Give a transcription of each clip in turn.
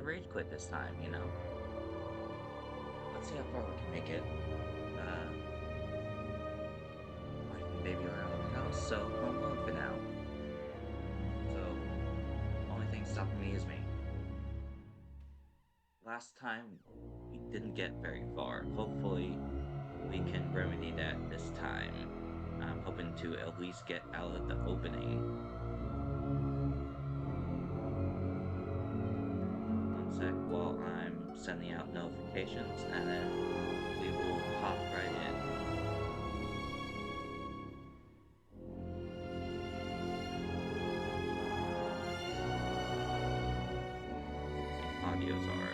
rage quit this time, you know? Let's see how far we can make it. Wife and baby are out of the house, so home alone for now. So, only thing stopping me is me. Last time, we didn't get very far. Hopefully, we can remedy that this time. I'm hoping to at least get out of the opening. One sec while I'm sending out notifications, and then we will hop right in. Audio's alright.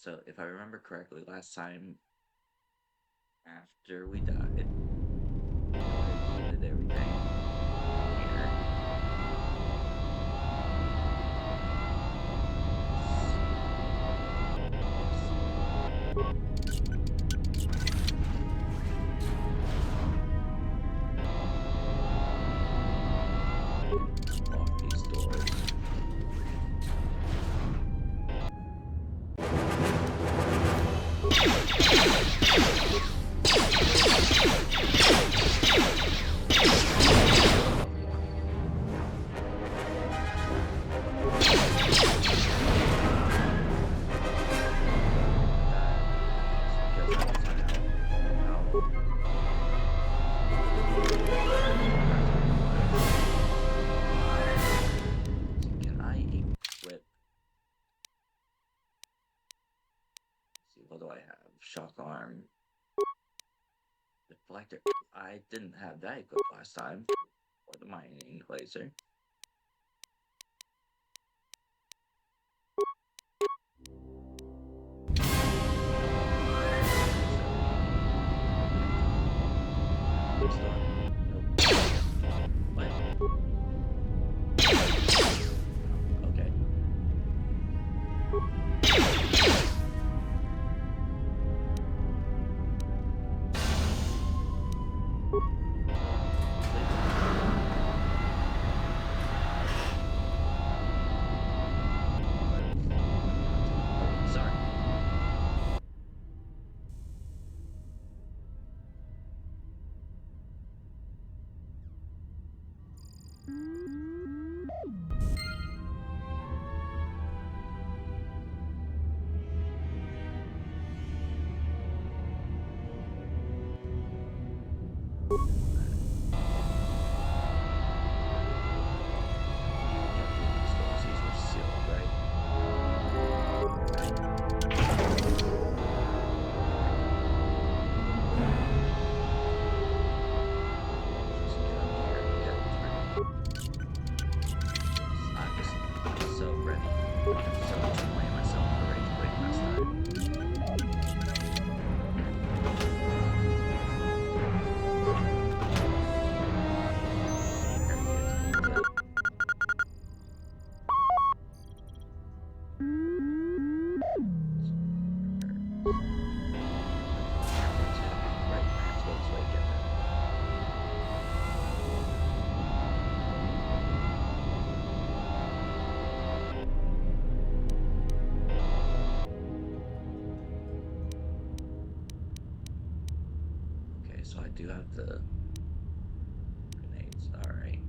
So, if I remember correctly, last time, after we died, we did everything here. Lock these doors. What do I have? Shock arm. Deflector. I didn't have that equipped last time. Or the mining laser. Okay. So I do have the grenades, alright.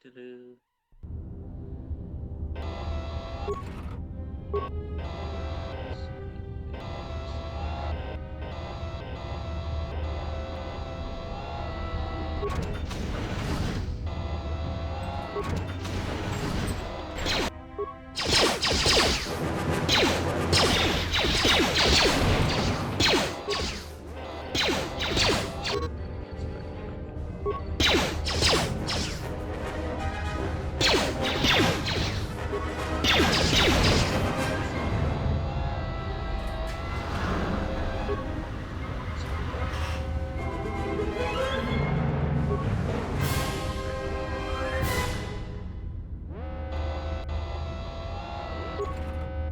Doo-doo.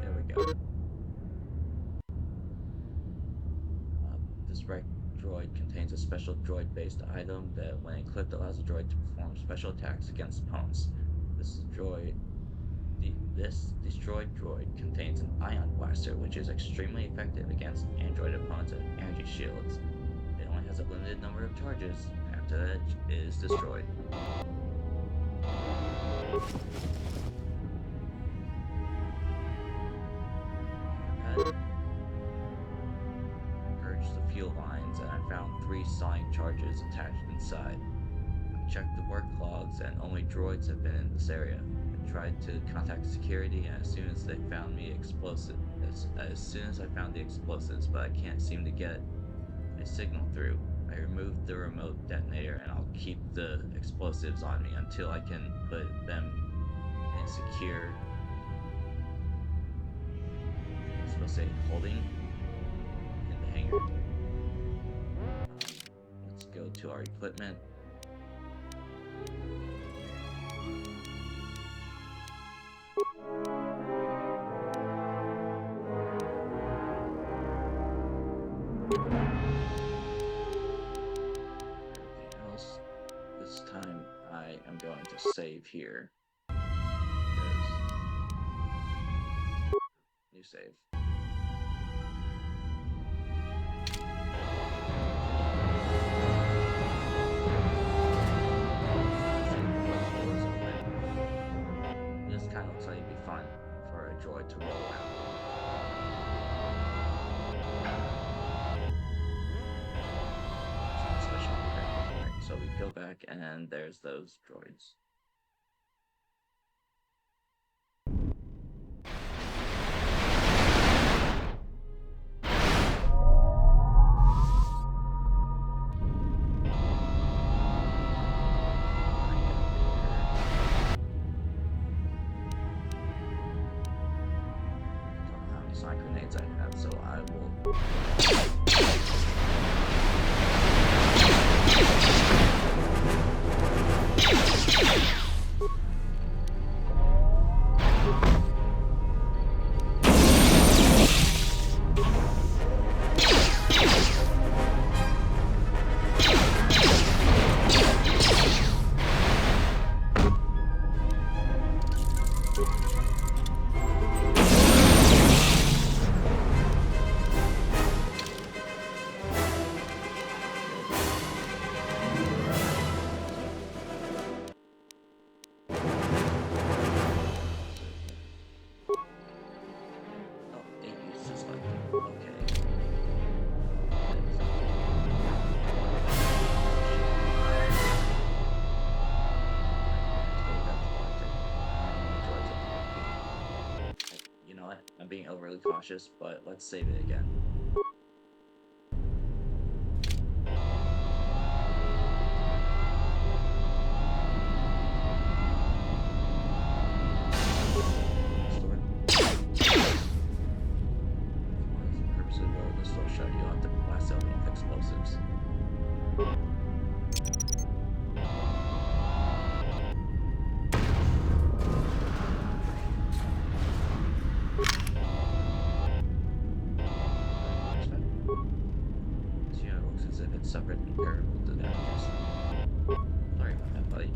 There we go. This right droid contains a special droid-based item that, when equipped, allows the droid to perform special attacks against opponents. This destroyed droid contains an ion blaster, which is extremely effective against android opponents and energy shields. It only has a limited number of charges. After that, it is destroyed. Purged the fuel lines, and I found 3 sonic charges attached inside. I checked the work logs, and only droids have been in this area. I tried to contact security, and as soon as I found the explosives, but I can't seem to get a signal through. I removed the remote detonator, and I'll keep the explosives on me until I can put them in secure, I'm supposed to say, holding in the hangar. Let's go to our equipment. Everything else. This time I am going to save here. New save. This kind of looks like it'd be fun for a droid to roll around. Special. Alright, so we go back and there's those droids. Sonic grenades I have, so I will. I'm being overly cautious, but let's save it again. Suffered incurable damages. Sorry about that, buddy.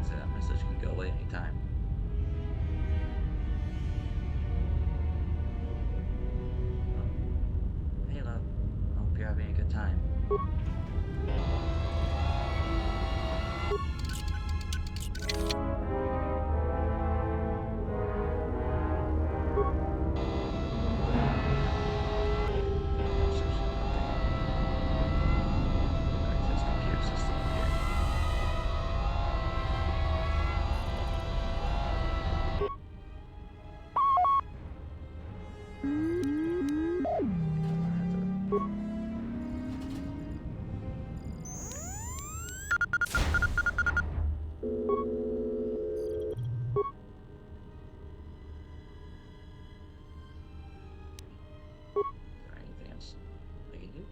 So that message can go away anytime. Hey, love. having a good time. Access computer system here. Is there anything else I can do?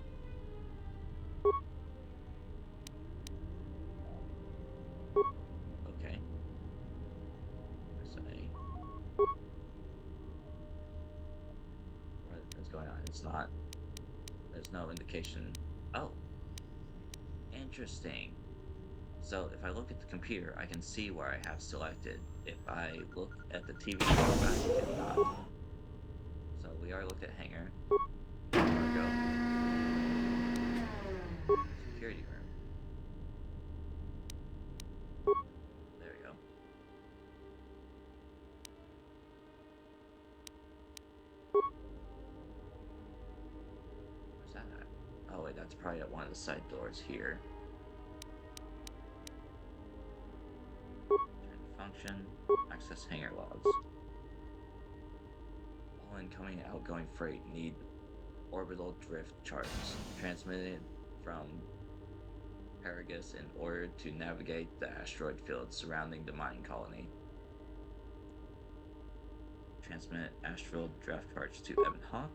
Okay. What is going on? It's not. There's no indication. Oh, interesting. So if I look at the computer, I can see where I have selected. If I look at the TV, I cannot. So we are looking at hangar. Cargo. Security room. There we go. Where's that at? Oh wait, that's probably at one of the side doors here. Function, access hangar logs. All incoming and outgoing freight need orbital drift charts transmitted from Paragus in order to navigate the asteroid field surrounding the mining colony. Transmit astral drift charts to Ebon Hawk.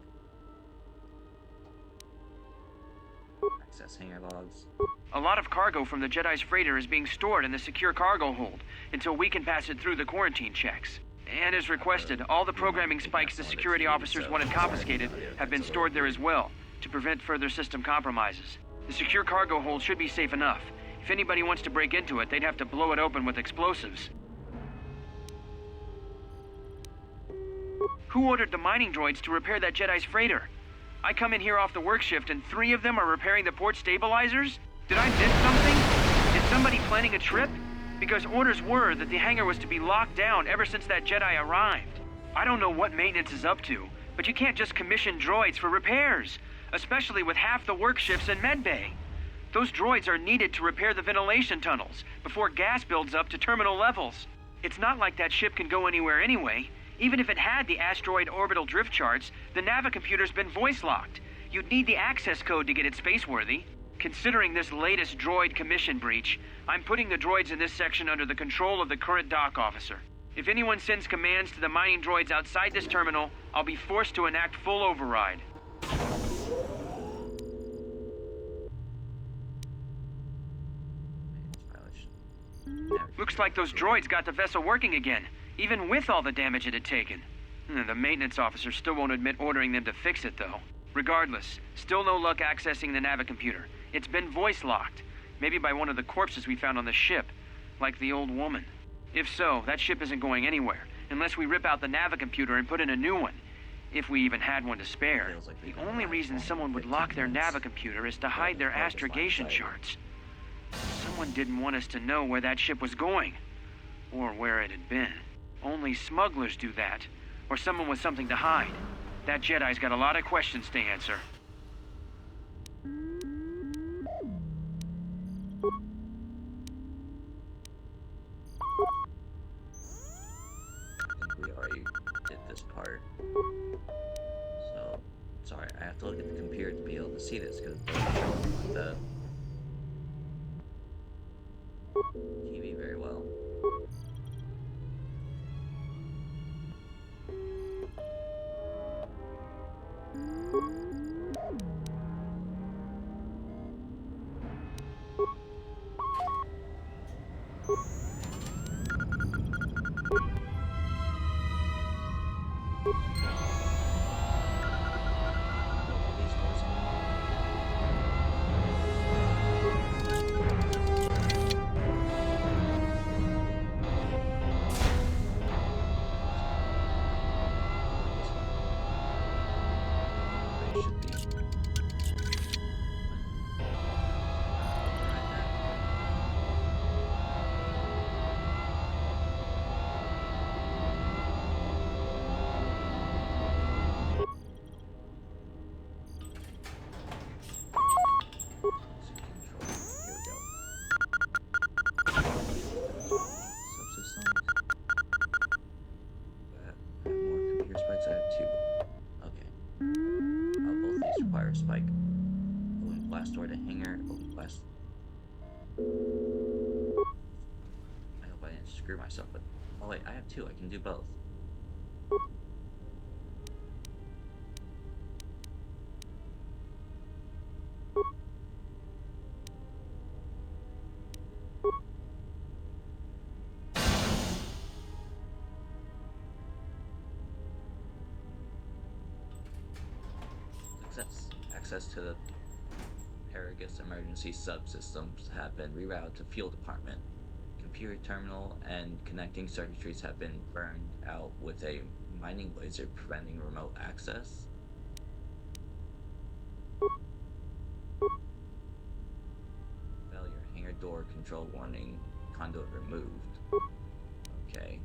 Access hangar logs. A lot of cargo from the Jedi's freighter is being stored in the secure cargo hold until we can pass it through the quarantine checks. And as requested, all the programming spikes the security officers wanted confiscated have been stored there as well, to prevent further system compromises. The secure cargo hold should be safe enough. If anybody wants to break into it, they'd have to blow it open with explosives. Who ordered the mining droids to repair that Jedi's freighter? I come in here off the work shift and 3 of them are repairing the port stabilizers? Did I miss something? Is somebody planning a trip? Because orders were that the hangar was to be locked down ever since that Jedi arrived. I don't know what maintenance is up to, but you can't just commission droids for repairs, especially with half the work shifts in medbay. Those droids are needed to repair the ventilation tunnels before gas builds up to terminal levels. It's not like that ship can go anywhere anyway. Even if it had the asteroid orbital drift charts, the Navicomputer's been voice-locked. You'd need the access code to get it spaceworthy. Considering this latest droid commission breach, I'm putting the droids in this section under the control of the current dock officer. If anyone sends commands to the mining droids outside this terminal, I'll be forced to enact full override. Looks like those droids got the vessel working again, even with all the damage it had taken. The maintenance officer still won't admit ordering them to fix it, though. Regardless, still no luck accessing the Navicomputer. It's been voice-locked, maybe by one of the corpses we found on the ship, like the old woman. If so, that ship isn't going anywhere, unless we rip out the Navicomputer and put in a new one, if we even had one to spare. The only reason someone would lock their Navicomputer is to hide their astrogation charts. Someone didn't want us to know where that ship was going, or where it had been. Only smugglers do that, or someone with something to hide. That Jedi's got a lot of questions to answer. I think we already did this part. So, sorry, I have to look at the computer to be able to see this, because it doesn't show on the TV very well. blast door to hangar. Oh, blast. I hope I didn't screw myself, but oh wait, I have two. I can do both. Success. Access to the Paragus emergency subsystems have been rerouted to fuel department. Computer terminal and connecting circuitries have been burned out with a mining laser preventing remote access. Failure. Hangar door control warning. Conduit removed. Okay.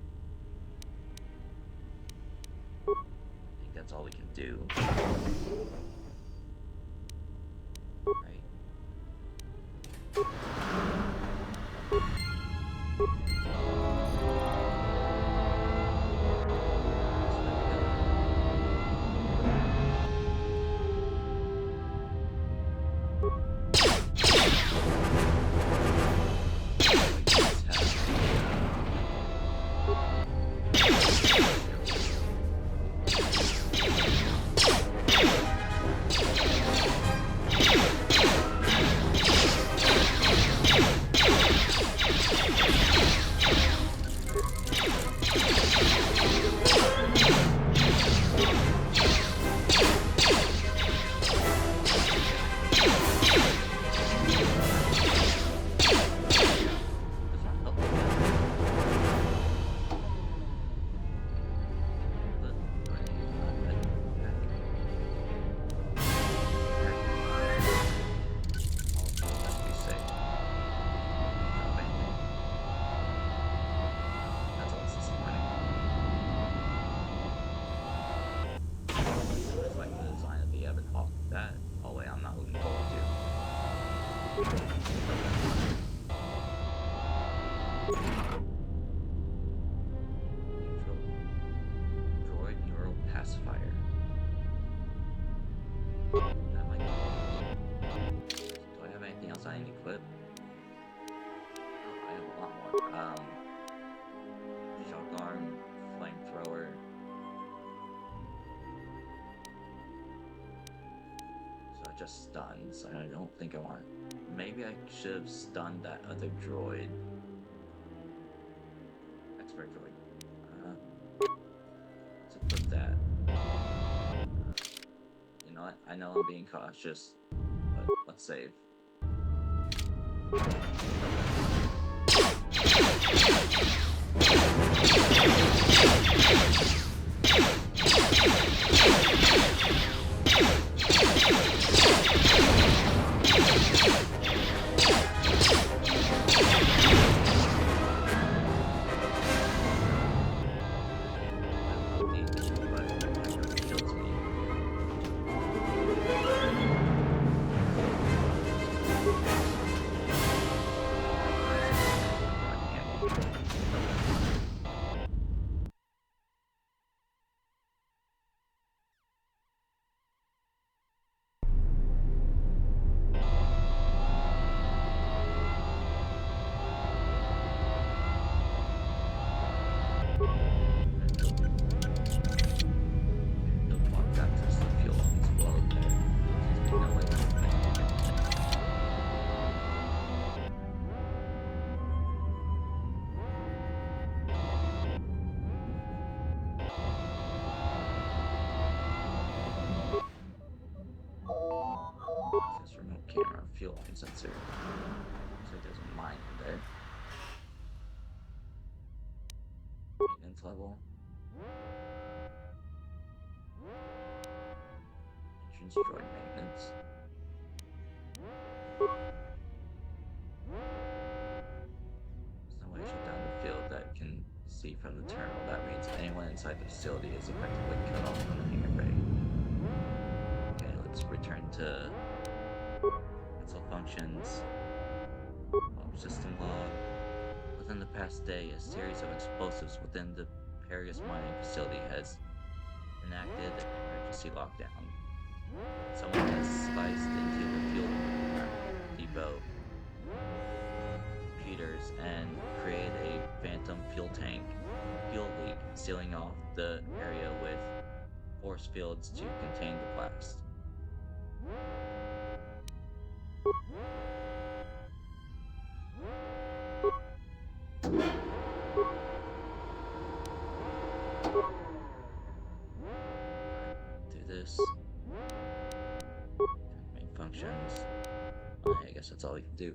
I think that's all we can do. Right. Droid neural pacifier. That might be. Do I have anything else I need to equip? Oh, I have a lot more. Shock arm, flamethrower. So I just stunned, so I don't think I want. Maybe I should have stunned that other droid. Expert droid. To put that. You know what? I know I'm being cautious, but let's save. Camera fuel line sensor. So there's a mine there. Maintenance level. Entrance droid maintenance. There's no way to shut down the field that can see from the terminal. That means anyone inside the facility is effectively cut off from the hangar bay. Okay, let's return to functions. System log. Within the past day, a series of explosives within the Paragus mining facility has enacted an emergency lockdown. Someone has sliced into the fuel depot computers and create a phantom fuel leak, sealing off the area with force fields to contain the blast. Do this. Main functions. I guess that's all we can do.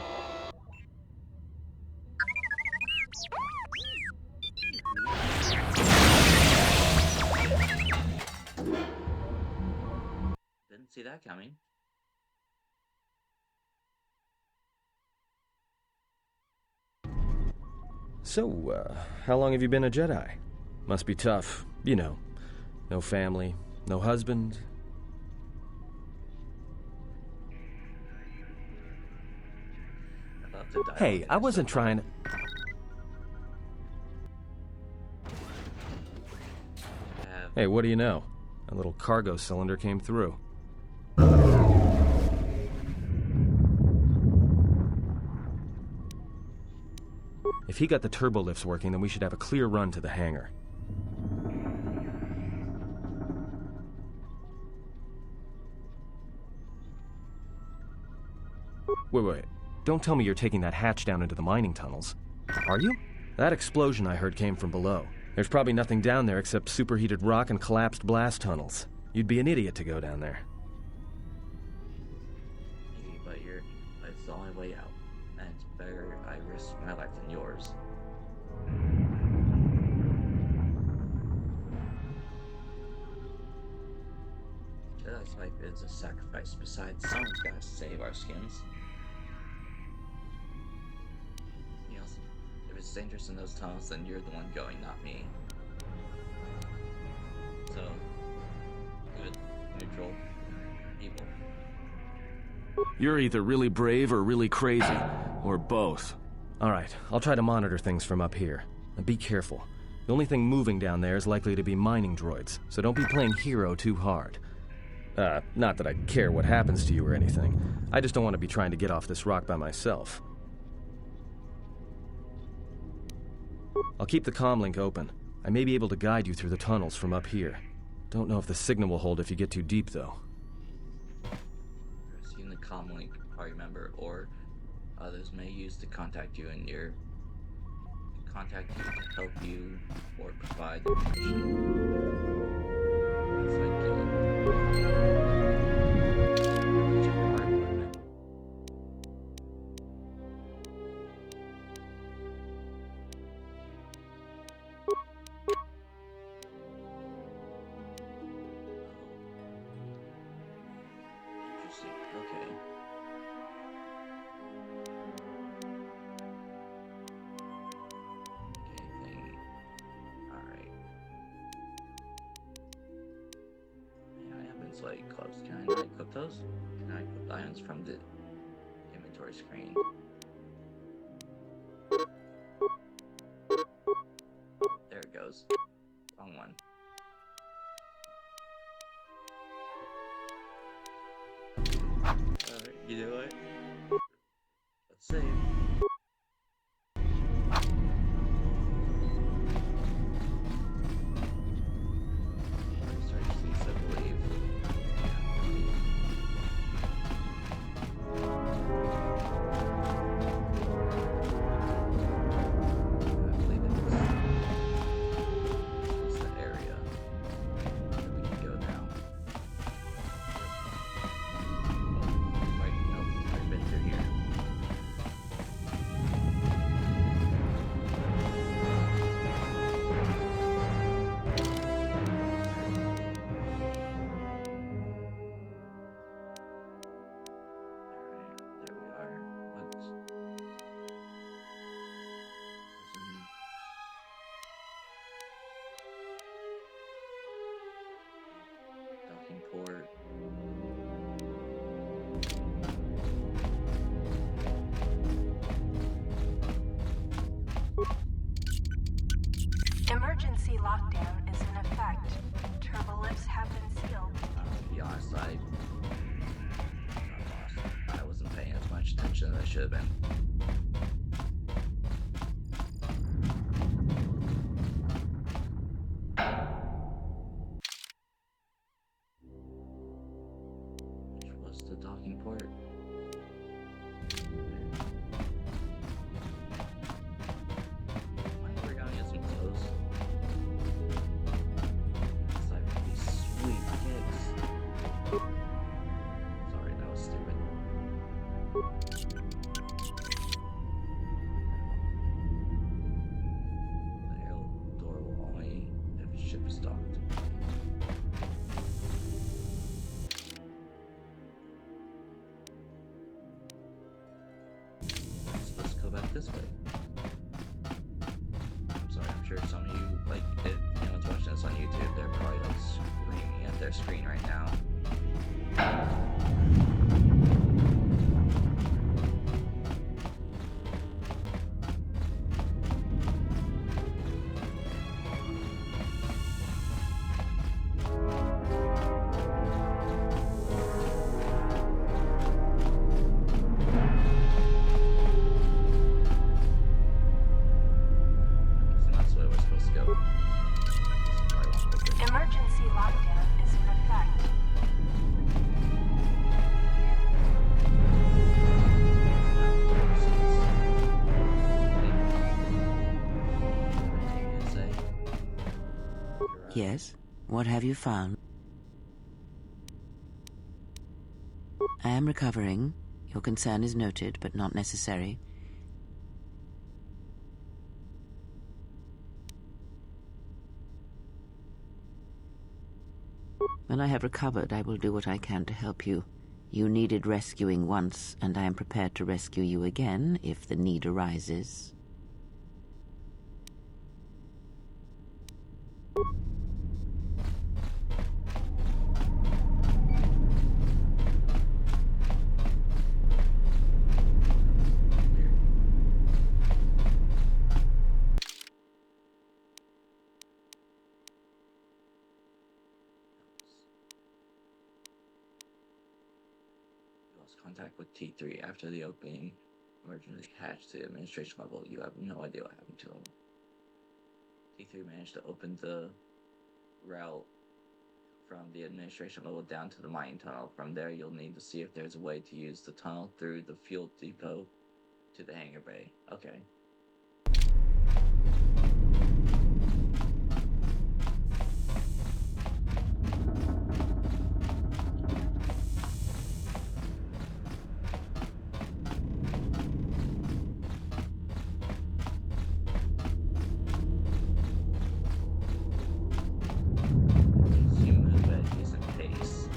Didn't see that coming. So, how long have you been a Jedi? Must be tough, you know. No family, no husband. Hey, I wasn't trying to... Hey, what do you know? A little cargo cylinder came through. If he got the turbo lifts working, then we should have a clear run to the hangar. Wait. Don't tell me you're taking that hatch down into the mining tunnels. Are you? That explosion I heard came from below. There's probably nothing down there except superheated rock and collapsed blast tunnels. You'd be an idiot to go down there. Maybe, but it's the only way out. And it's better I risk my life than yours. Jedi's life is a sacrifice. Besides, someone's gotta save our skins. If it's dangerous in those tunnels, then you're the one going, not me. So, good, neutral, evil. You're either really brave or really crazy, or both. Alright, I'll try to monitor things from up here. And be careful. The only thing moving down there is likely to be mining droids, so don't be playing hero too hard. Not that I care what happens to you or anything. I just don't want to be trying to get off this rock by myself. I'll keep the comlink open. I may be able to guide you through the tunnels from up here. Don't know if the signal will hold if you get too deep, though. Receiving the comlink party member or others may use to contact you to help you or provide information. Okay. Alright. Yeah, Ions like close. Can I not equip those? Can I equip Ions from the inventory screen? There it goes. Wrong one. You know what? Let's save. Research these, I believe. I believe it's the area that we can go now. Port. Emergency lockdown is in effect. Turbo lifts have been sealed. To be honest, I wasn't paying as much attention should have been. Which was the docking port? My origami has some clothes. It's like these sweet kicks. Sorry, that was stupid. The air door will only if the ship is docked. I'm supposed to go back this way. I'm sorry, I'm sure some of you, like, if anyone's watching this on YouTube, they're probably like screaming at their screen right now. So that's the way we're supposed to go. Probably won't look good. Emergency lockdown is in effect. Yes? What have you found? I am recovering. Your concern is noted, but not necessary. When I have recovered, I will do what I can to help you. You needed rescuing once, and I am prepared to rescue you again if the need arises. You lost contact with T3 after the opening emergency hatch to the administration level. You have no idea what happened to him. T3 managed to open the route from the administration level down to the mining tunnel. From there, you'll need to see if there's a way to use the tunnel through the fuel depot to the hangar bay. Okay. You move at a decent pace.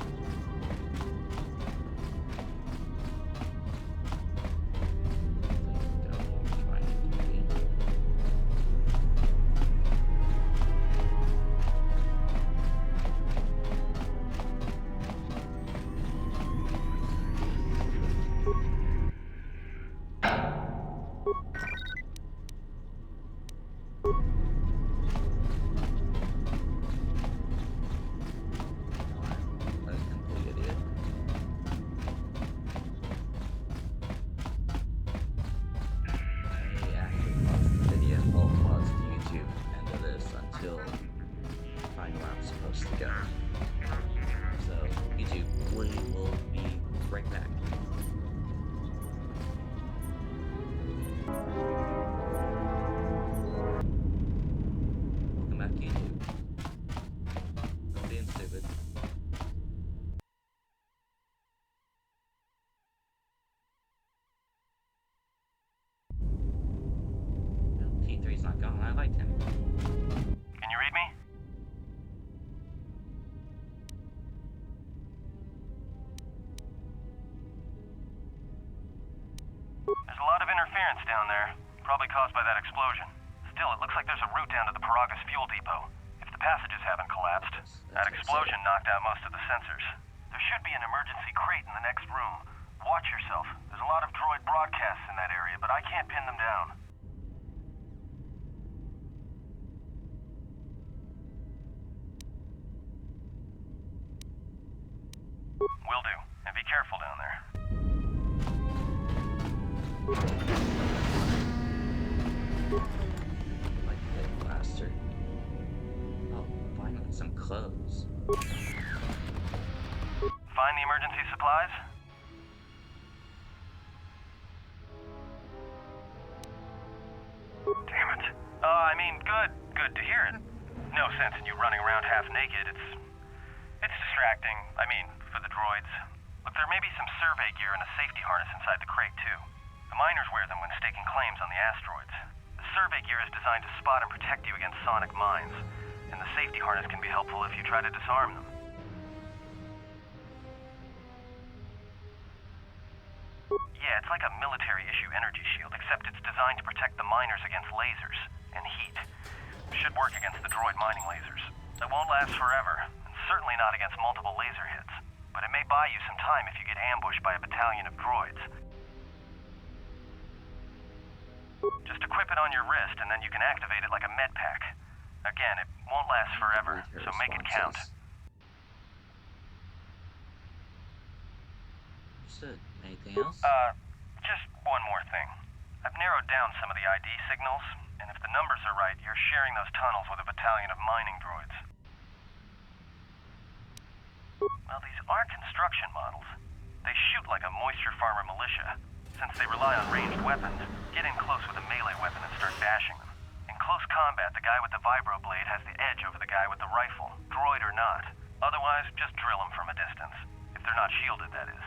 down there, probably caused by that explosion. Still, it looks like there's a route down to the Paragas fuel depot. If the passages haven't collapsed, that explosion knocked out most of the sensors. There should be an emergency crate in the next room. Watch yourself. There's a lot of droid broadcasts in that area, but I can't pin them down. Will do. And be careful down there. Like that blaster. Oh, finally some clothes. Find the emergency supplies? Damn it. Good to hear it. No sense in you running around half naked. It's distracting. I mean, for the droids. Look, there may be some survey gear and a safety harness inside the crate, too. The miners wear them when staking claims on the asteroids. The survey gear is designed to spot and protect you against sonic mines, and the safety harness can be helpful if you try to disarm them. Yeah, it's like a military-issue energy shield, except it's designed to protect the miners against lasers and heat. Should work against the droid mining lasers. It won't last forever, and certainly not against multiple laser hits. But it may buy you some time if you get ambushed by a battalion of droids. Just equip it on your wrist, and then you can activate it like a med pack. Again, it won't last forever, so make it count. Understood. Anything else? Just one more thing. I've narrowed down some of the ID signals, and if the numbers are right, you're sharing those tunnels with a battalion of mining droids. Well, these are construction models. They shoot like a moisture farmer militia. Since they rely on ranged weapons, get in close with a melee weapon and start bashing them. In close combat, the guy with the vibroblade has the edge over the guy with the rifle, droid or not. Otherwise, just drill them from a distance. If they're not shielded, that is.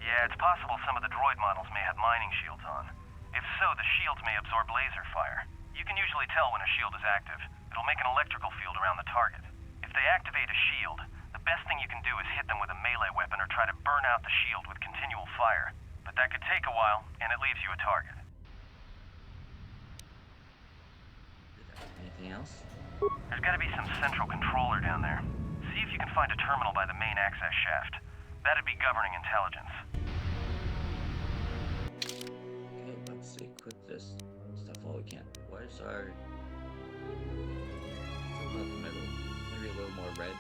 Yeah, it's possible some of the droid models may have mining shields on. If so, the shields may absorb laser fire. You can usually tell when a shield is active. It'll make an electrical field around the target. If they activate a shield, the best thing you can do is hit them with a melee weapon or try to burn out the shield with continual fire. But that could take a while, and it leaves you a target. Anything else? There's gotta be some central controller down there. See if you can find a terminal by the main access shaft. That'd be governing intelligence. Okay, let's equip this stuff while we can. Where's our... Something in the middle. Maybe a little more red.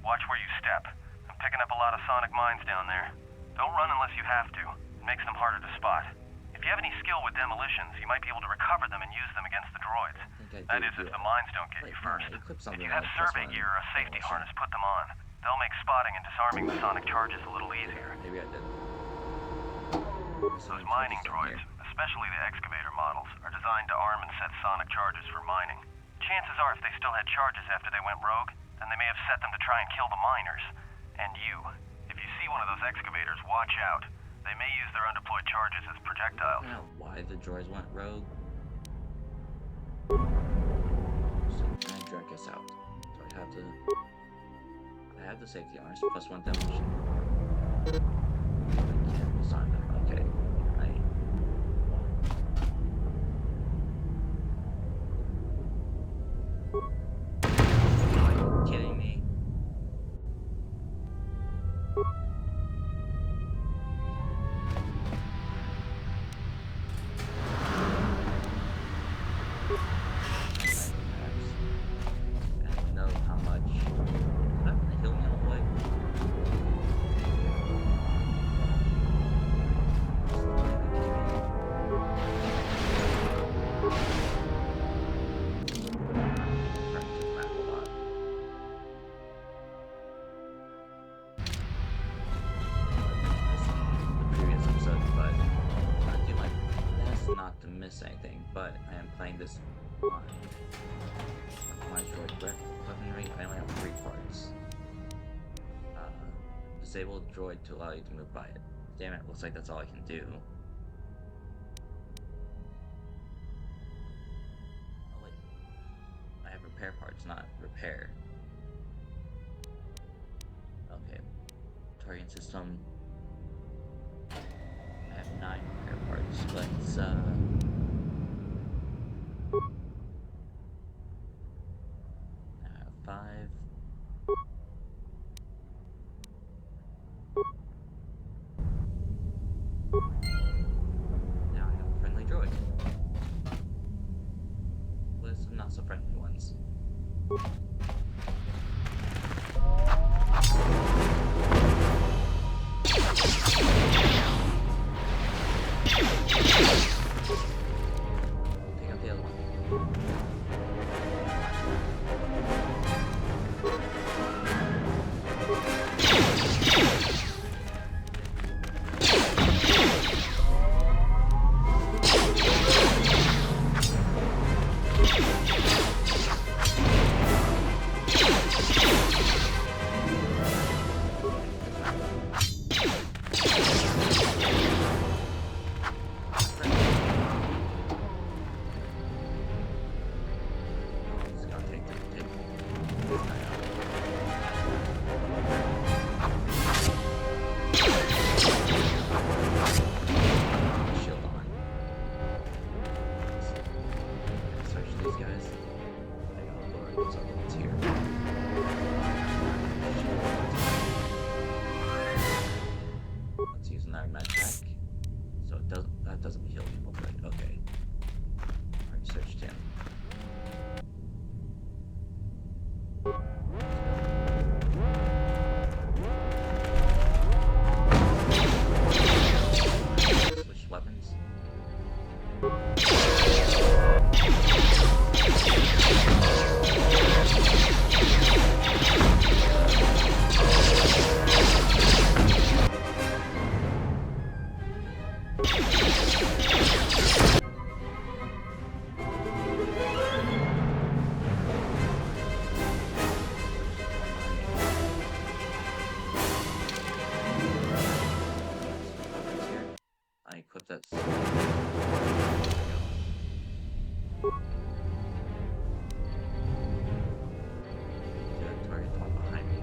Watch where you step. I'm picking up a lot of sonic mines down there. Don't run unless you have to. It makes them harder to spot. If you have any skill with demolitions, you might be able to recover them and use them against the droids. That is, if the mines don't get you first. If you have survey gear or a safety harness, put them on. They'll make spotting and disarming the sonic charges a little easier. Maybe I did. Those mining droids, especially the excavator models, are designed to arm and set sonic charges for mining. Chances are if they still had charges after they went rogue, then they may have set them to try and kill the miners. And you. If you see one of those excavators, watch out. They may use their undeployed charges as projectiles. I don't know why the droids went rogue. So trying to drag us out. So I have to... I have the safety harness plus one demolition. I can't disarm them. Okay. Are you kidding me? I don't know how much. Is that gonna heal me all the way? Practice map a lot. The previous episode, but I'm gonna do my best not to miss anything. But I am playing this blind. My droid weaponry. I only have 3 parts. Disable the droid to allow you to move by it. Damn it! Looks like that's all I can do. repair parts, not repair. Okay. Targeting system. I have 9 repair parts. Let's I have 5. Now I have a friendly droid. With some not so friendly ones. Pick up the other one. Just gotta take shield on. Search these guys. I gotta lower those other ones here. Let's use another med pack. So that doesn't heal people, but okay. Already searched him. Switch weapons. I equip that. Target the one behind me.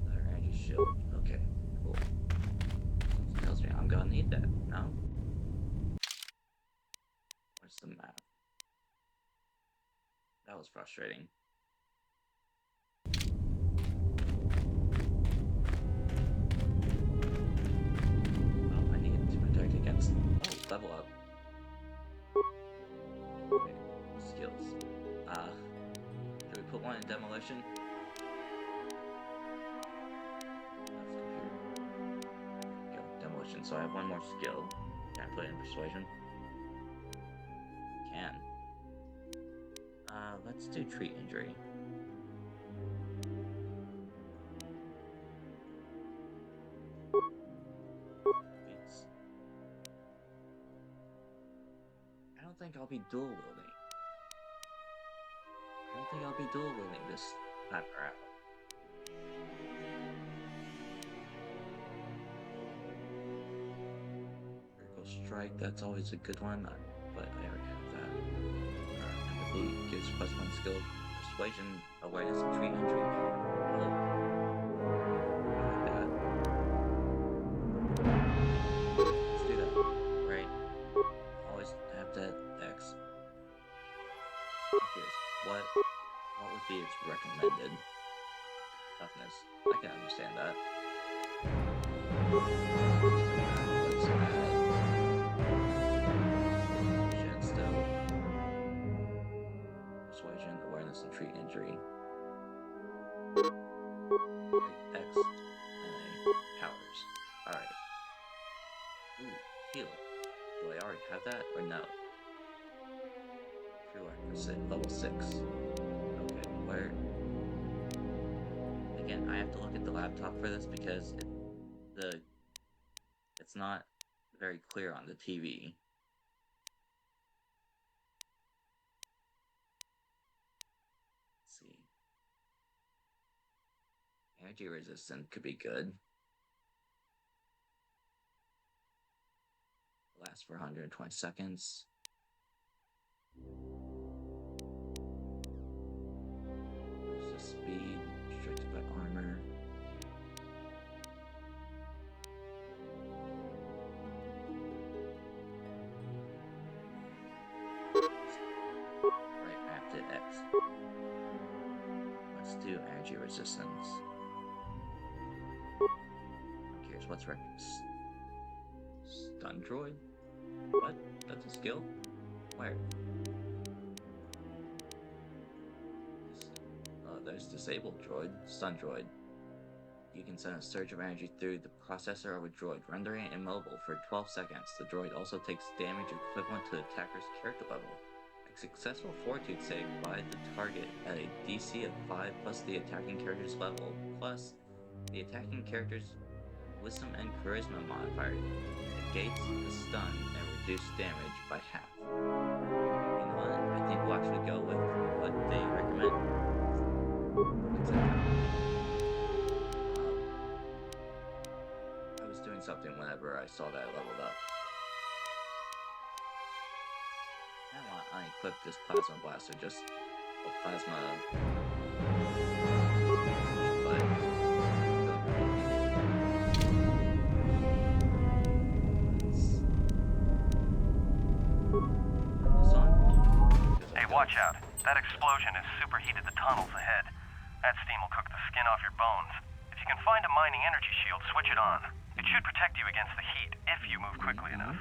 Another energy shield. Okay, cool. Tells me I'm gonna need that. No? Where's the map? That was frustrating. Oh, I need to protect against. Oh, level up. Okay, skills. Should we put one in demolition? That's computer. Go, demolition. So I have one more skill. Can I put it in persuasion? Can. Let's do treat injury. Beats. I don't think I'll be dual wielding. I don't think I'll be dual wielding this pepper out. Critical strike, that's always a good one, but I already have that. Empathy gives +1 skill, persuasion, awareness, and treat injury. Oh. I like that. Let's do that. Right. Always have that X. Here's what would be its recommended toughness? I can understand that. Let's add still. Right, X, NA, powers. Alright. Ooh, heal. Do I already have that, or no? Prerequisite, level 6. Okay, where... Again, I have to look at the laptop for this because it's not very clear on the TV. Let's see. Energy resistant could be good. Lasts for 120 seconds. There's the speed, restricted by armor. Right, I have to X. Let's do energy resistance. Here's what's stun droid? What? That's a skill? Where? There's disabled droid, stun droid. You can send a surge of energy through the processor of a droid, rendering it immobile for 12 seconds. The droid also takes damage equivalent to the attacker's character level. A successful fortitude save by the target at a DC of 5 plus the attacking character's level, plus the attacking character's wisdom and charisma modifier negates the stun and reduce damage by half. You know what? I think we'll actually go with what they recommend. I was doing something whenever I saw that I leveled up. I want to unequip this plasma blaster, just a plasma. But hey, watch out. That explosion has superheated the tunnels ahead. That steam will cook the skin off your bones. If you can find a mining energy shield, switch it on. It should protect you against the heat if you move quickly enough.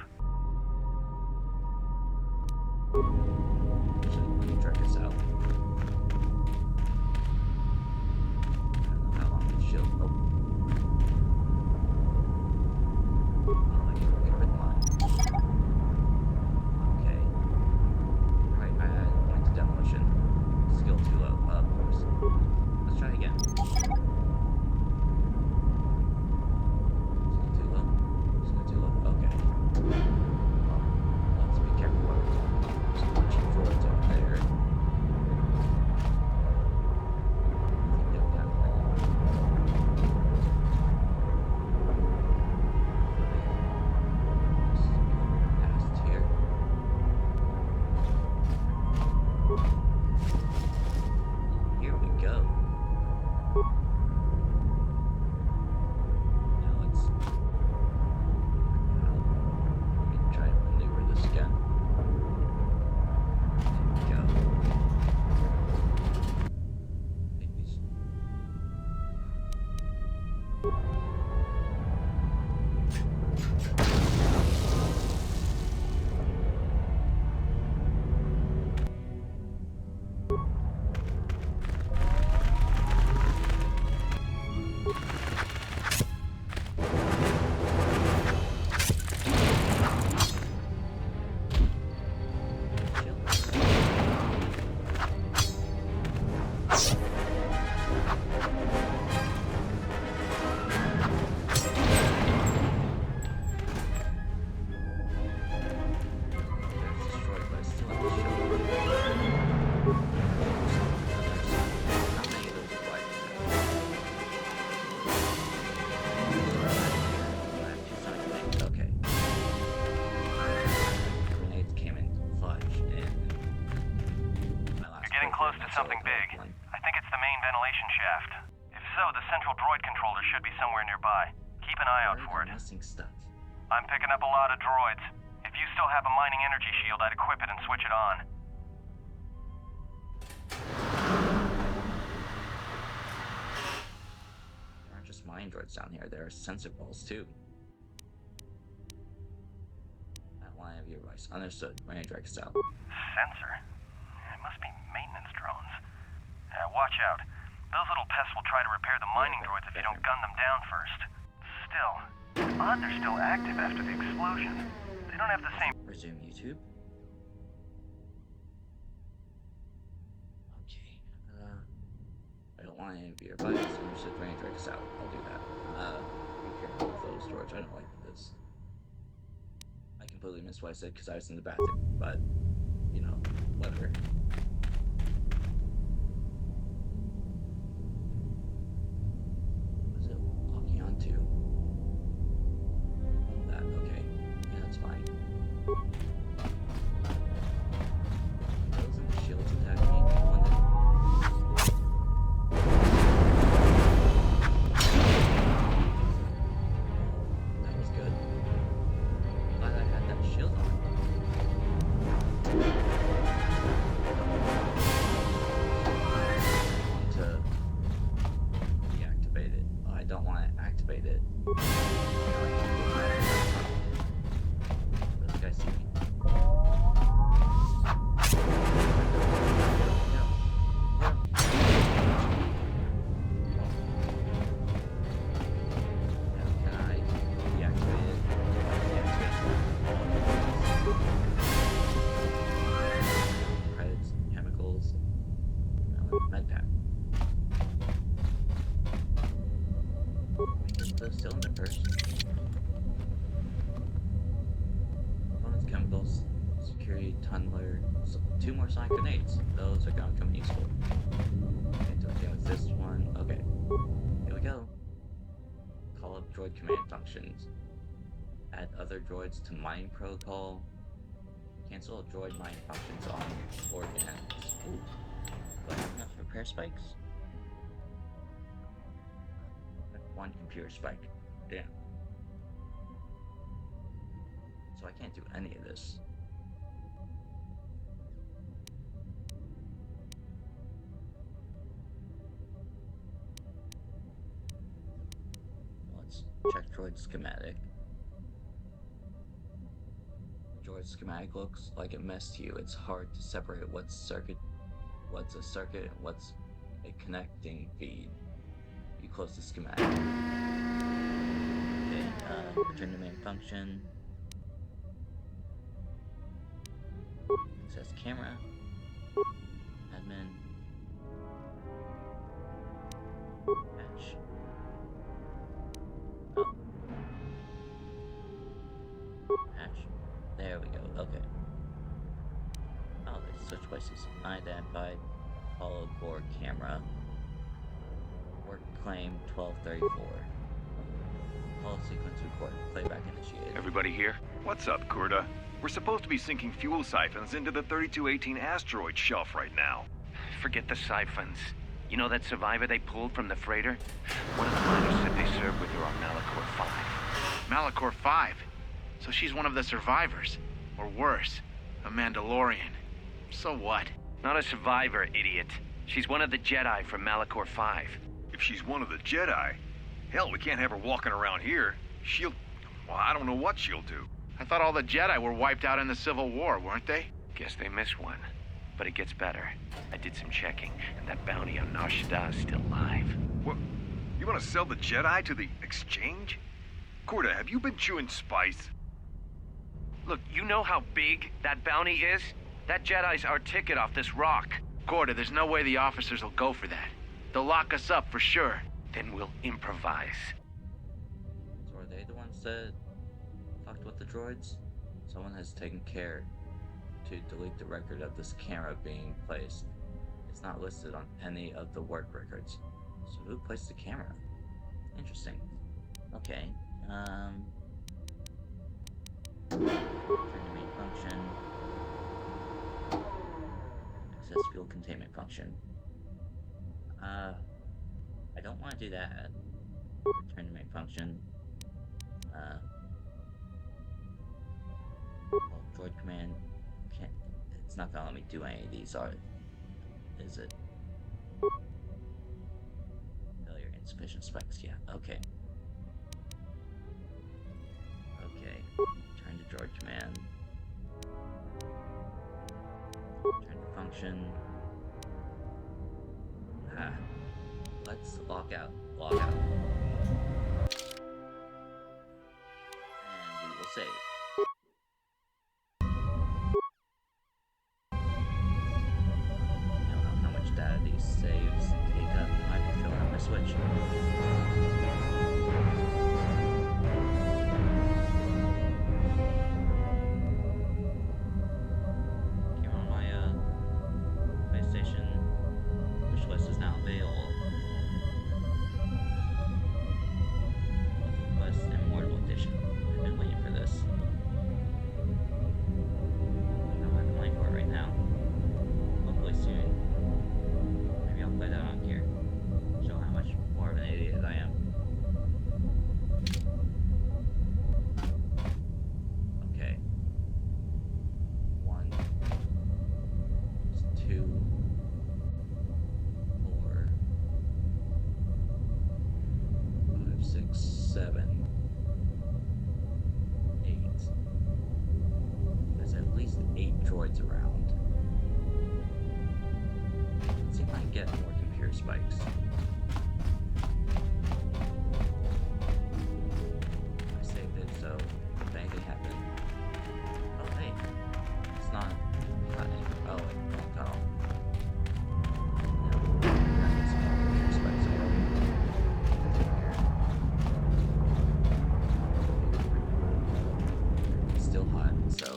Let me drag this out. I don't know how long the shield. Oh, I can get mine. Okay. Right, I had point to demolition. Skill too low. Of course. Let's try again. Skill too low. Skill too low. Okay. Let's be careful what we're talking about. There's a bunch of droids over there. I think they'll have all. Past here. Here we go. Now let's let me try and maneuver this again. There we go. Take these. There's destroyed, but I still have to show you. How many of those do I have? I have 2 sonic things. Okay. Grenades came in clutch, and my last You're getting close to something big. I think it's the main ventilation shaft. If so, the central droid controller should be somewhere nearby. Keep an eye out for it. Missing stuff. I'm picking up a lot of droids. If you still have a mining energy shield, I'd equip it and switch it on. There aren't just mine droids down here, there are sensor balls too. That line of your voice. Understood. Mining drag us out. Sensor? It must be maintenance drones. Watch out. Those little pests will try to repair the mining droids if you don't gun them down first. Still, it's odd they're still active after the explosion. They don't have the same... Resume YouTube. Okay. I don't want any of your advice. I'm just going to drag us out. I'll do that. Be careful with those doors. I don't like this. I completely missed what I said because I was in the bathroom, but, you know, whatever. What is it locking onto? That, okay. Yeah, that's fine. Those and the shields attack me. One that... That was good. Glad I had that shield on. I want to deactivate it. I don't want to activate it. Those guys see me. Can I deactivate it? Credits, chemicals, med pack. Get the cylinder first. Components, chemicals, security, tunneler, 2 more sonic grenades. Those are gonna come useful. Okay, do anything with this one. Okay, here we go. Call up droid command functions. Add other droids to mining protocol. Cancel droid mining functions on organs. Ooh. Do I have enough repair spikes? I have 1 computer spike. Damn. So I can't do any of this. Let's check droid schematic. Droid schematic looks like a mess to you. It's hard to separate what's a circuit, and what's a connecting feed. You close the schematic. Okay, return to main function. Access camera. Admin. Patch. Oh. Patch. There we go, okay. Oh, they switch places. Unidentified hollow core camera. Work claim 1234. Hollow sequence recorded. Playback initiated. Everybody here? What's up, Kurta? We're supposed to be sinking fuel siphons into the 3218 asteroid shelf right now. Forget the siphons. You know that survivor they pulled from the freighter? One of the miners said they served with her on Malachor 5. Malachor 5? So she's one of the survivors. Or worse, a Mandalorian. So what? Not a survivor, idiot. She's one of the Jedi from Malachor 5. If she's one of the Jedi, hell, we can't have her walking around here. Well, I don't know what she'll do. I thought all the Jedi were wiped out in the Civil War, weren't they? Guess they missed one. But it gets better. I did some checking, and that bounty on Nar Shaddaa is still live. What? You want to sell the Jedi to the Exchange? Kurta, have you been chewing spice? Look, you know how big that bounty is? That Jedi's our ticket off this rock. Gorda, there's no way the officers will go for that. They'll lock us up for sure. Then we'll improvise. So are they the ones that talked with the droids? Someone has taken care to delete the record of this camera being placed. It's not listed on any of the work records. So who placed the camera? Interesting. Okay, turn to main function. Access fuel containment function. I don't want to do that. Return to main function. Well, droid command can't. It's not gonna let me do any of these, is it? Failure, insufficient specs. Yeah. Okay. Okay. Turn to droid command. Turn to function. Let's lock out. Log out. And we will save. I don't know how much data these saves take up. I might be filling up my Switch. Around. Let's see if I can get more computer spikes. I saved it, so if anything happened. Oh, hey. It's not happening. Oh, wait. Oh, got all. No. I need some more computer spikes already. It's still hot, so.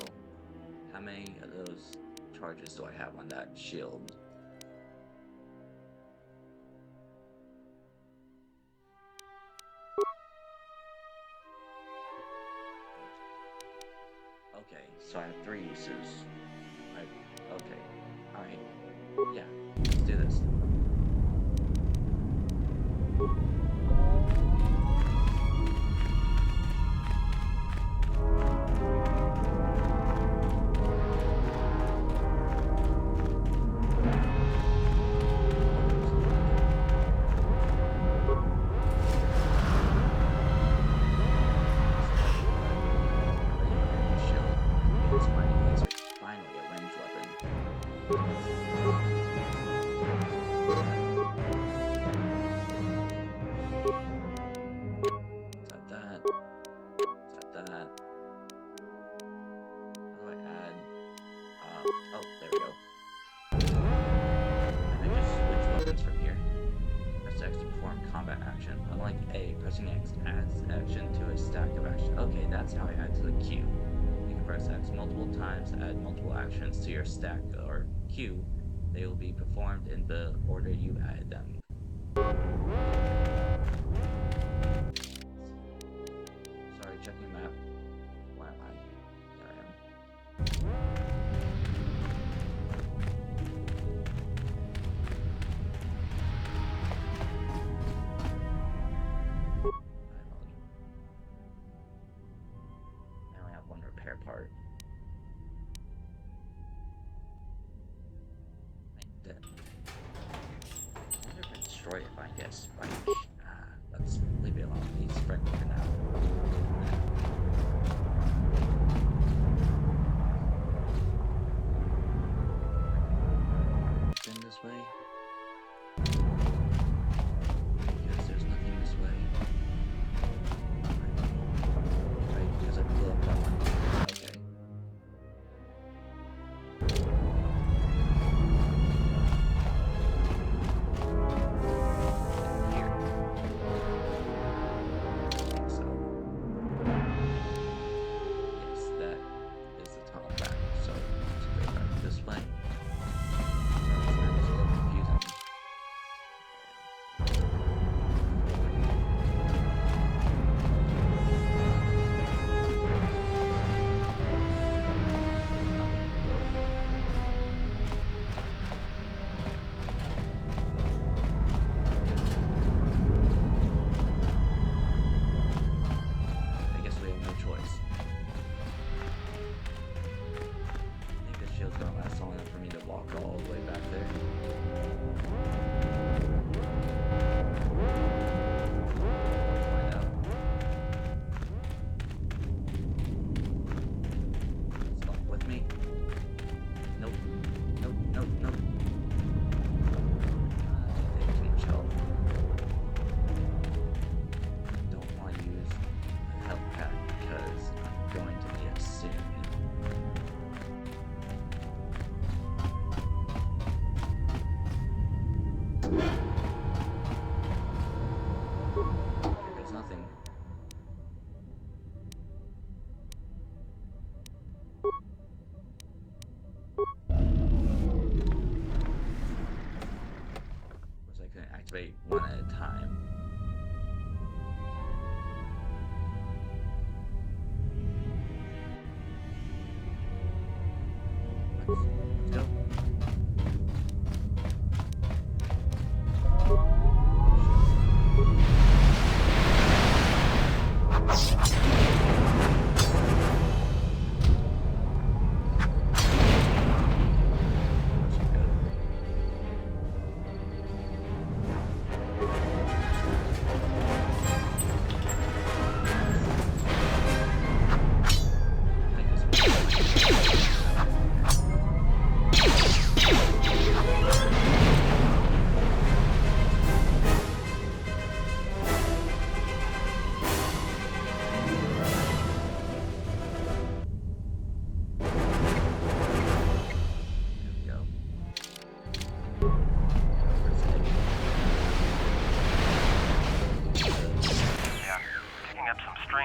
How many of those charges do I have on that shield? Okay, so I have 3 uses. Okay, alright. Yeah, let's do this. Pressing X adds action to a stack of actions. Okay, that's how I add to the queue. You can press X multiple times to add multiple actions to your stack or queue. They will be performed in the order you added them. Sorry, checking map. Where am I? There I am. Part. I wonder if I destroy it if I get spike. Let's leave it alone. He's friendly for now. Been this way? Because there's nothing this way. Right, because I blew up that one. Here.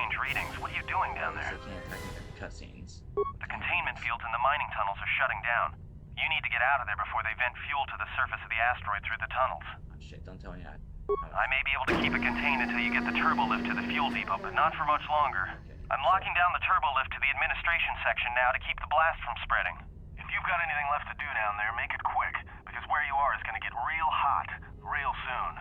strange readings. What are you doing down They there? can't attack me during cutscenes. The containment fields in the mining tunnels are shutting down. You need to get out of there before they vent fuel to the surface of the asteroid through the tunnels. Oh, shit, don't tell me that. I may be able to keep it contained until you get the turbo lift to the fuel depot, but not for much longer. Okay. I'm locking down the turbo lift to the administration section now to keep the blast from spreading. If you've got anything left to do down there, make it quick, because where you are is gonna get real hot real soon.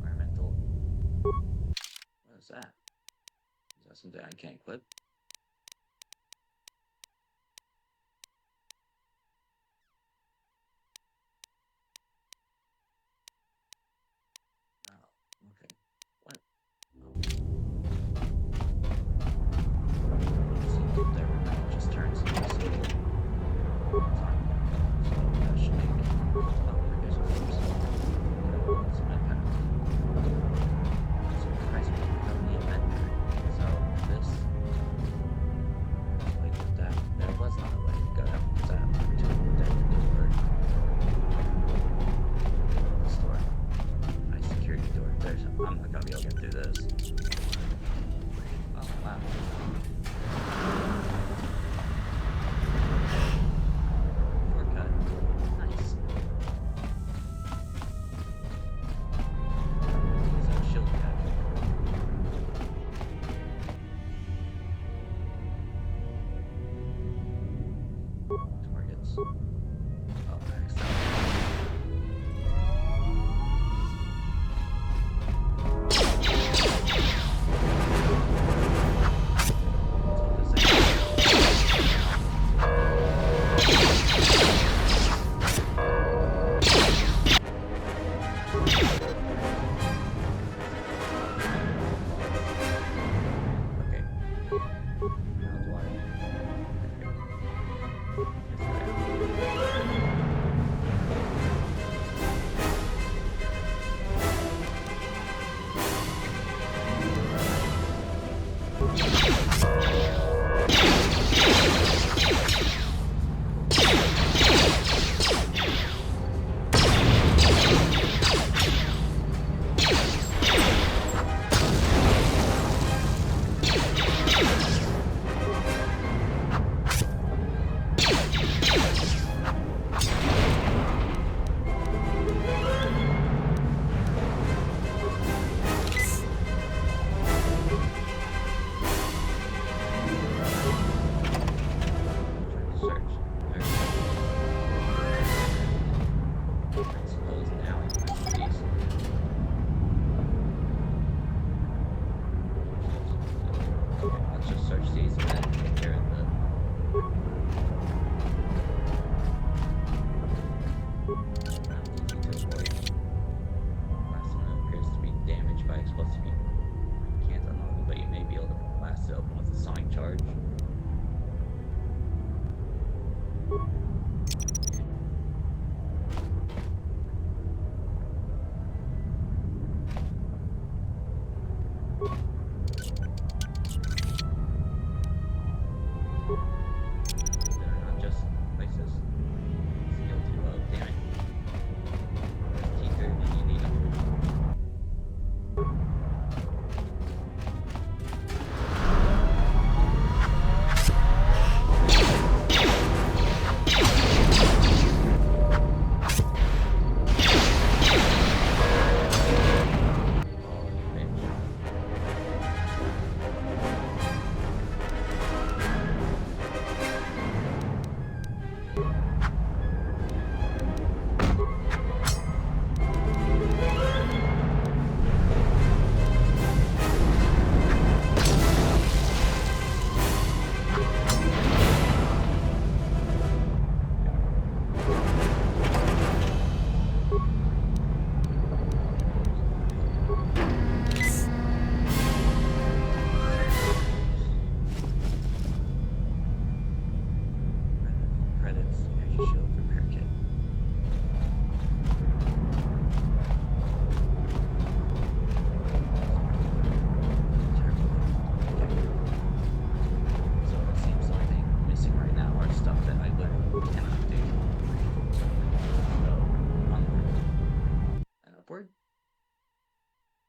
Environmental. What is that? Is that something I can't clip? Oh, okay. What? Oh. Seems that everything just turns into a city. So that should make there's a corpse. It's my path. So Christ, we don't need that. So this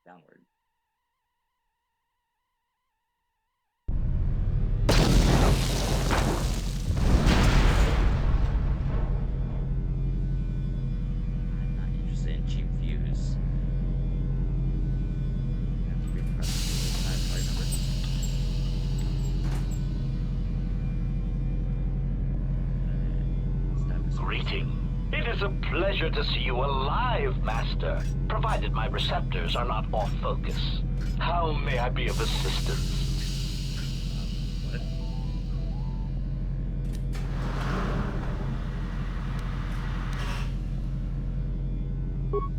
downward. I'm not interested in cheap views. You have to repress the card number. Greeting. It is a pleasure to see you alive, Master, provided my receptors are not off focus. How may I be of assistance? What?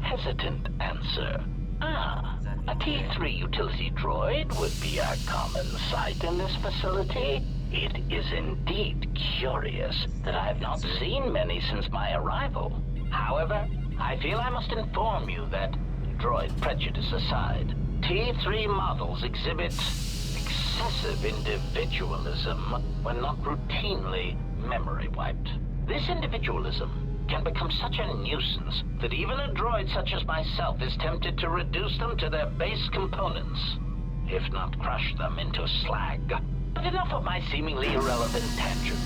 Hesitant answer. A T3 utility droid would be a common sight in this facility. It is indeed curious that I have not seen many since my arrival. However, I feel I must inform you that, droid prejudice aside, T3 models exhibit excessive individualism when not routinely memory wiped. This individualism can become such a nuisance that even a droid such as myself is tempted to reduce them to their base components, if not crush them into slag. But enough of my seemingly irrelevant tangent.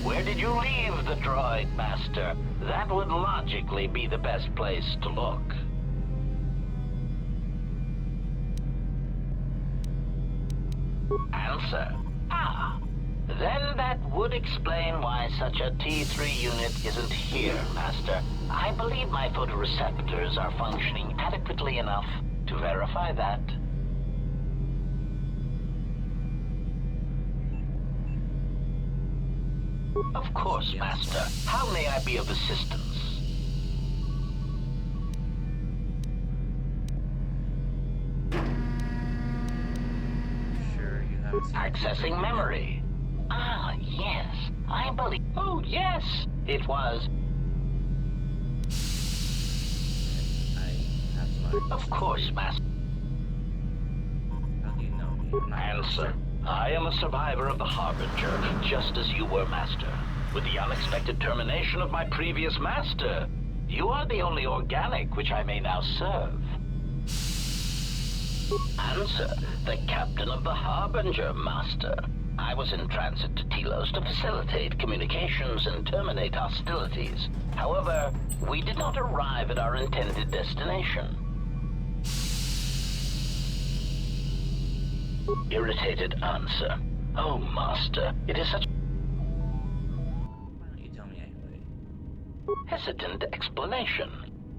Where did you leave the droid, Master? That would logically be the best place to look. Answer. Then that would explain why such a T3 unit isn't here, Master. I believe my photoreceptors are functioning adequately enough to verify that. Of course, Master. How may I be of assistance? Sure, you haven't seen Accessing memory. Yes. I believe... Oh, yes! It was... I have some ideas. Of course, Master. How do you know me? I'm not Answer. I am a survivor of the Harbinger, just as you were, Master. With the unexpected termination of my previous Master, you are the only organic which I may now serve. Answer. The captain of the Harbinger, Master. I was in transit to Telos to facilitate communications and terminate hostilities. However, we did not arrive at our intended destination. Irritated answer. Oh, Master, it is such... Why don't you tell me anyway? Hesitant explanation.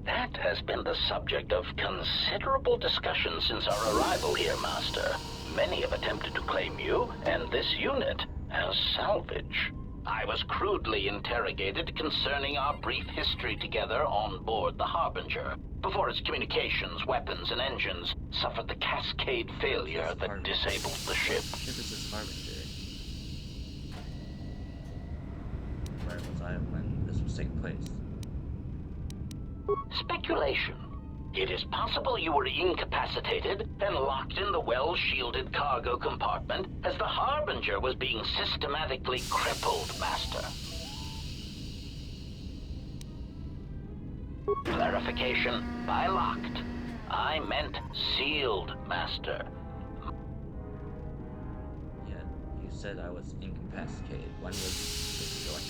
That has been the subject of considerable discussion since our arrival here, Master. Many have attempted to claim you and this unit as salvage. I was crudely interrogated concerning our brief history together on board the Harbinger, before its communications, weapons, and engines suffered the cascade failure that disabled the ship. What ship is this Harbinger? Where was I when this was taking place? Speculation. It is possible you were incapacitated and locked in the well-shielded cargo compartment as the Harbinger was being systematically crippled, Master. Clarification. By locked, I meant sealed, Master. Yeah, you said I was incapacitated. When was this going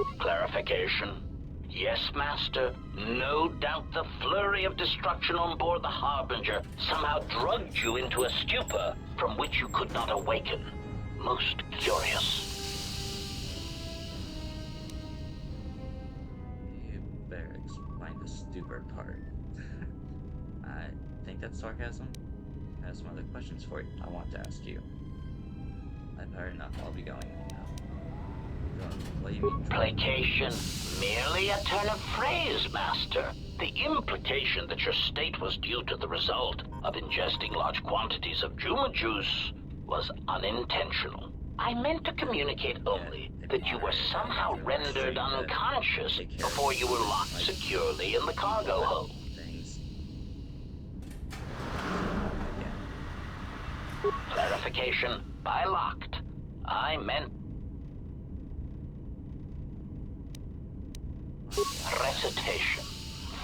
on? Clarification. Yes, Master. No doubt the flurry of destruction on board the Harbinger somehow drugged you into a stupor from which you could not awaken. Most curious. You better explain the stupor part. I think that's sarcasm. I have some other questions for you I want to ask you. I've heard enough. I'll be going now. What do you mean? Placation. Merely a turn of phrase, Master. The implication that your state was due to the result of ingesting large quantities of Juma juice was unintentional. I meant to communicate only that you were somehow rendered unconscious before you were locked securely in the cargo hold. Things. Clarification. By locked, I meant recitation.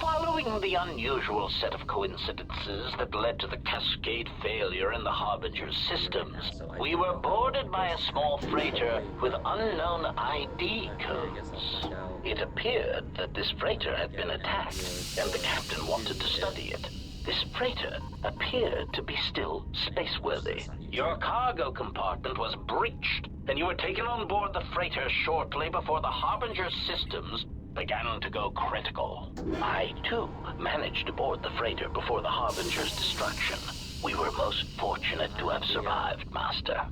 Following the unusual set of coincidences that led to the Cascade failure in the Harbinger's systems, we were boarded by a small freighter with unknown ID codes. It appeared that this freighter had been attacked, and the captain wanted to study it. This freighter appeared to be still spaceworthy. Your cargo compartment was breached, and you were taken on board the freighter shortly before the Harbinger's systems began to go critical. I, too, managed to board the freighter before the Harbinger's destruction. We were most fortunate to have survived, Master.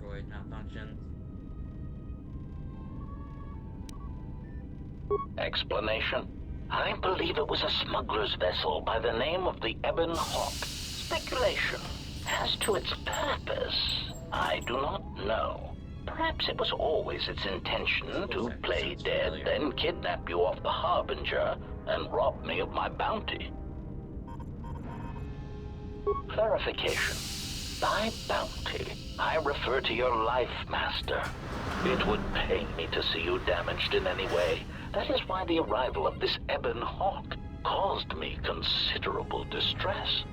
Droid malfunction. Explanation? I believe it was a smuggler's vessel by the name of the Ebon Hawk. Speculation. As to its purpose, I do not know. Perhaps it was always its intention to play dead, then kidnap you off the Harbinger and rob me of my bounty. Clarification. By bounty, I refer to your life, Master. It would pain me to see you damaged in any way. That is why the arrival of this Ebon Hawk caused me considerable distress.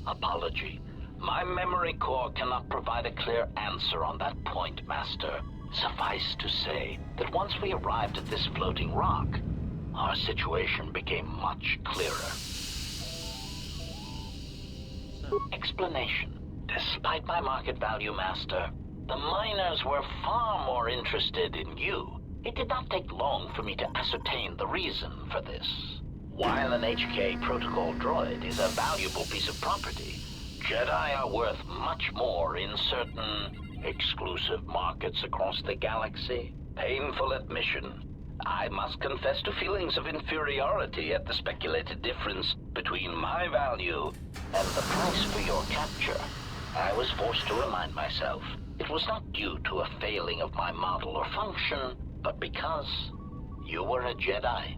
Apology. My memory core cannot provide a clear answer on that point, Master. Suffice to say that once we arrived at this floating rock, our situation became much clearer. Explanation. Despite my market value, Master, the miners were far more interested in you. It did not take long for me to ascertain the reason for this. While an HK protocol droid is a valuable piece of property, Jedi are worth much more in certain exclusive markets across the galaxy. Painful admission. I must confess to feelings of inferiority at the speculated difference between my value and the price for your capture. I was forced to remind myself it was not due to a failing of my model or function, but because you were a Jedi.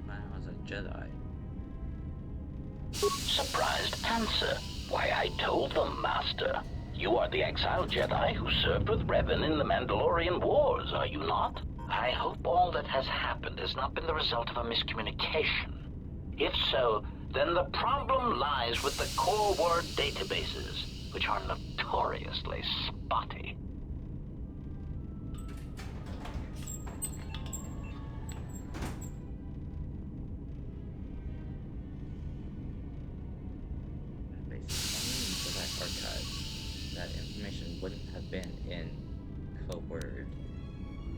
I was a Jedi. Surprised answer. Why, I told them, Master. You are the exiled Jedi who served with Revan in the Mandalorian Wars, are you not? I hope all that has happened has not been the result of a miscommunication. If so, then the problem lies with the core word databases, which are notoriously spotty. Archive. That information wouldn't have been in code word.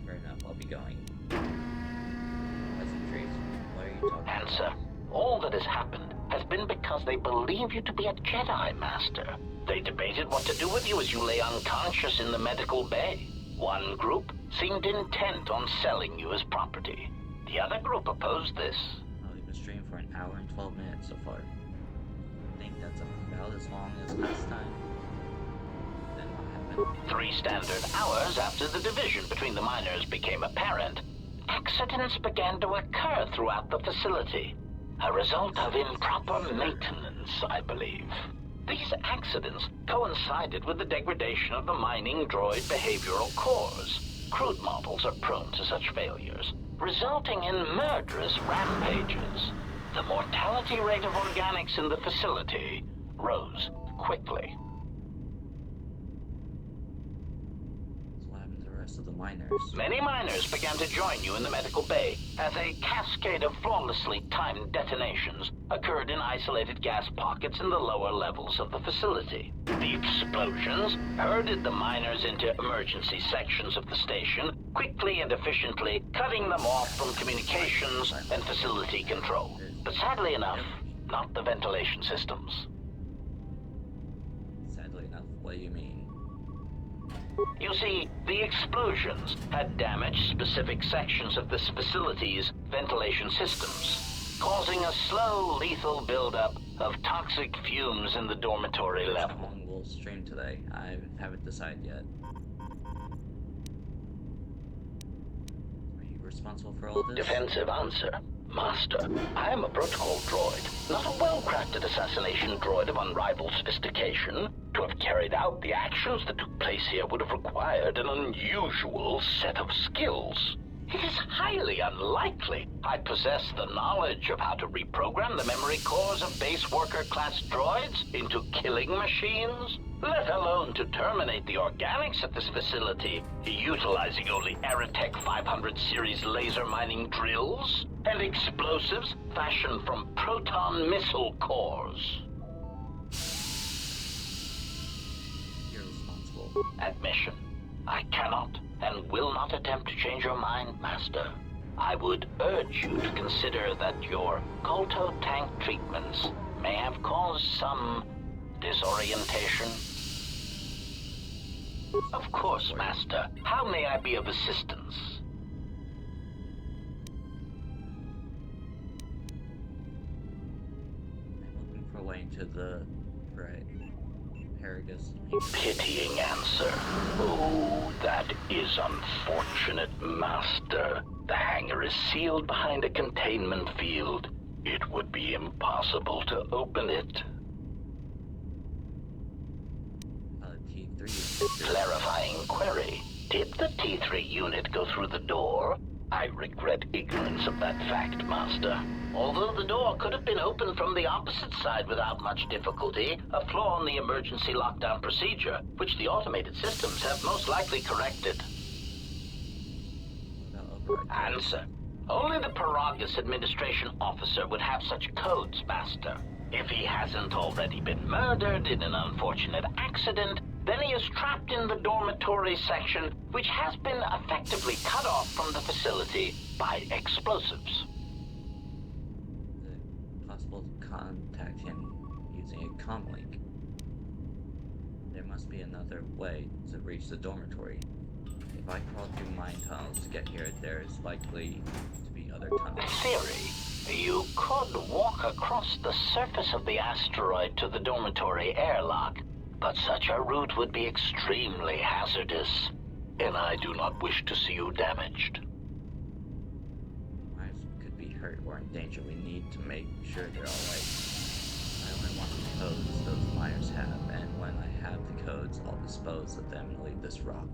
Fair enough, I'll be going. Pleasantries, what are you talking Answer. about? All that has happened has been because they believe you to be a Jedi, Master. They debated what to do with you as you lay unconscious in the medical bay. One group seemed intent on selling you as property. The other group opposed this. Oh, we've been streaming for an hour and 12 minutes so far. I think that's about as long as last time. Then what happened? 3 standard hours after the division between the miners became apparent, accidents began to occur throughout the facility. A result of improper maintenance, I believe. These accidents coincided with the degradation of the mining droid behavioral cores. Crude models are prone to such failures, resulting in murderous rampages. The mortality rate of organics in the facility rose quickly. So what happened to the rest of the miners? Many miners began to join you in the medical bay as a cascade of flawlessly timed detonations occurred in isolated gas pockets in the lower levels of the facility. The explosions herded the miners into emergency sections of the station, quickly and efficiently cutting them off from communications and facility control. But sadly enough, not the ventilation systems. Sadly enough, what do you mean? You see, the explosions had damaged specific sections of this facility's ventilation systems, causing a slow, lethal buildup of toxic fumes in the dormitory How level. long we'll stream today? I haven't decided yet. Are you responsible for all this? Defensive answer. Master, I am a protocol droid, not a well-crafted assassination droid of unrivaled sophistication. To have carried out the actions that took place here would have required an unusual set of skills. It is highly unlikely I possess the knowledge of how to reprogram the memory cores of base worker-class droids into killing machines, let alone to terminate the organics at this facility, utilizing only Aerotech 500 series laser mining drills and explosives fashioned from proton missile cores. You're responsible. Admission. I cannot and will not attempt to change your mind, Master. I would urge you to consider that your Kolto tank treatments may have caused some disorientation. Of course, Master. How may I be of assistance? I'm looking for a way into the Paragus. Pitying answer. Oh, that is unfortunate, Master. The hangar is sealed behind a containment field. It would be impossible to open it. T3. Clarifying query. Did the T3 unit go through the door? I regret ignorance of that fact, Master. Although the door could have been opened from the opposite side without much difficulty, a flaw in the emergency lockdown procedure, which the automated systems have most likely corrected. Answer. Only the Paragus administration officer would have such codes, Master. If he hasn't already been murdered in an unfortunate accident, then he is trapped in the dormitory section, which has been effectively cut off from the facility by explosives. Is it possible to contact him using a comlink? There must be another way to reach the dormitory. If I crawl through mine tunnels to get here, there is likely to be other tunnels. Theory. You could walk across the surface of the asteroid to the dormitory airlock, but such a route would be extremely hazardous, and I do not wish to see you damaged. Myers could be hurt or in danger. We need to make sure they're alright. I only want the codes those Myers have, and when I have the codes, I'll dispose of them and leave this rock.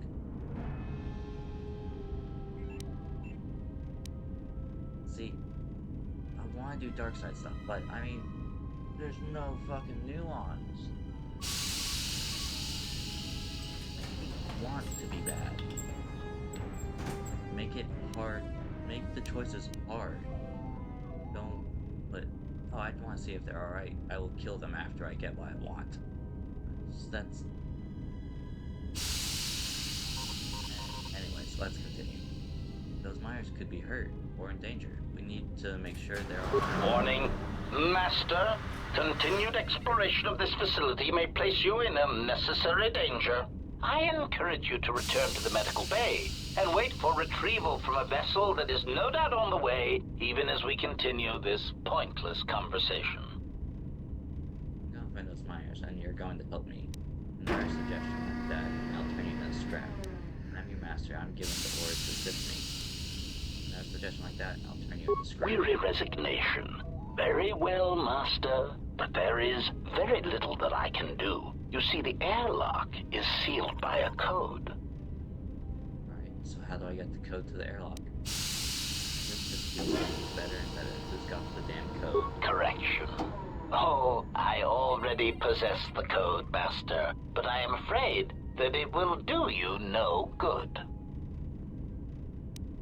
See, I want to do dark side stuff, but I mean, there's no fucking nuance. Want to be bad. Make it hard. Make the choices hard. Don't let. Oh, I want to see if they're alright. I will kill them after I get what I want. That's. Anyways, let's continue. Those Myers could be hurt or in danger. We need to make sure they're alright. Warning. Master, continued exploration of this facility may place you in unnecessary danger. I encourage you to return to the medical bay and wait for retrieval from a vessel that is no doubt on the way, even as we continue this pointless conversation. I'm gonna find those Myers, and you're going to help me. Another suggestion like that, and I'll turn you into scrap. When I'm your master, I'm given the orders to assist me. Another suggestion like that, and I'll turn you into scrap. Weary resignation. Very well, Master, but there is very little that I can do. You see, the airlock is sealed by a code. Right, so how do I get the code to the airlock? This just feels better and better. Who's got the damn code? Correction. Oh, I already possess the code, Master, but I am afraid that it will do you no good.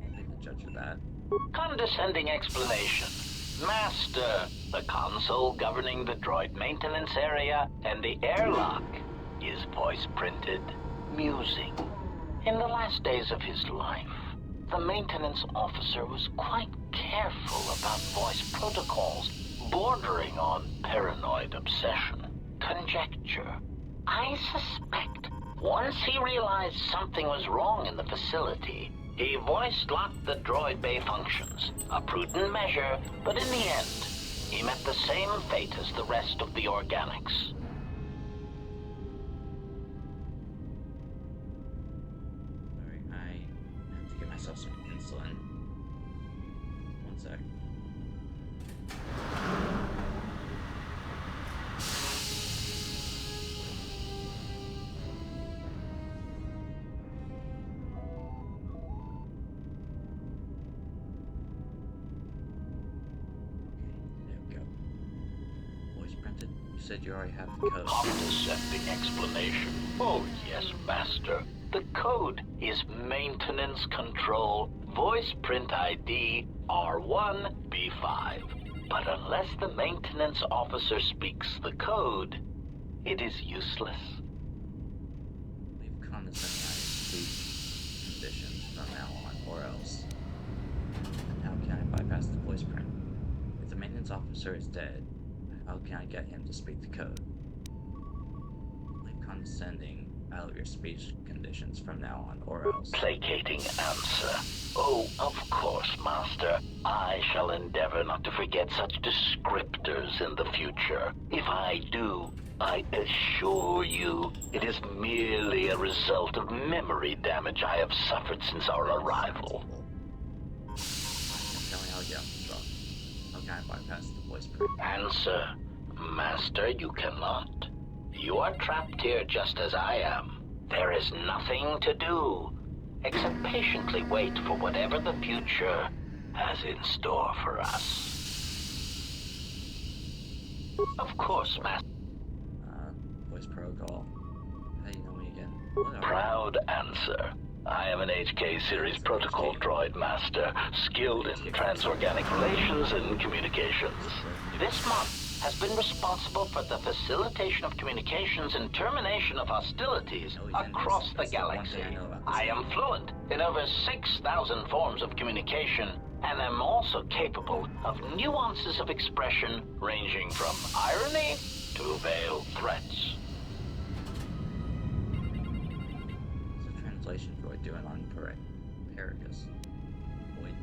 I'll be the judge of that. Condescending explanation. Master, the console governing the droid maintenance area and the airlock is voice-printed, musing. In the last days of his life, the maintenance officer was quite careful about voice protocols, bordering on paranoid obsession. Conjecture. I suspect once he realized something was wrong in the facility, he voice-locked the droid bay functions, a prudent measure, but in the end, he met the same fate as the rest of the organics. Alright, I have to give myself some insulin. One sec. said you already have the code. Condescending explanation. Oh, yes, Master. The code is Maintenance Control Voice Print ID R1B5. But unless the maintenance officer speaks the code, it is useless. Leave condescending sleep conditions from now on, or else. And how can I bypass the voice print? If the maintenance officer is dead, how can I get him to speak the code? Leave condescending out of your speech conditions from now on, or else. Placating answer. Oh, of course, Master. I shall endeavor not to forget such descriptors in the future. If I do, I assure you, it is merely a result of memory damage I have suffered since our arrival. Tell me how to get off the truck. How can I bypass the voice print? Answer. Master, you cannot. You are trapped here just as I am. There is nothing to do, except patiently wait for whatever the future has in store for us. Of course, Master. Voice protocol. How do you know me again? What are Proud answer. I am an HK series protocol droid master, skilled in transorganic relations and communications. This month has been responsible for the facilitation of communications and termination of hostilities across the galaxy. I am fluent in over 6,000 forms of communication, and am also capable of nuances of expression ranging from irony to veiled threats. What's the translation droid doing on Paragus? Avoid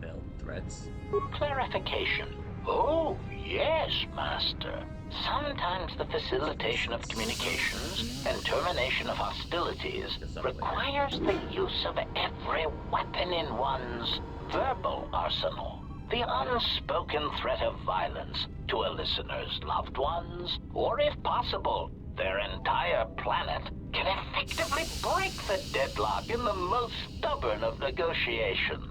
veiled threats? Clarification. Oh, yes, Master. Sometimes the facilitation of communications and termination of hostilities requires the use of every weapon in one's verbal arsenal. The unspoken threat of violence to a listener's loved ones, or if possible, their entire planet, can effectively break the deadlock in the most stubborn of negotiations.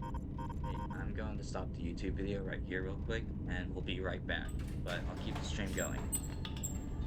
I'm going to stop the YouTube video right here real quick, and we'll be right back. But I'll keep the stream going.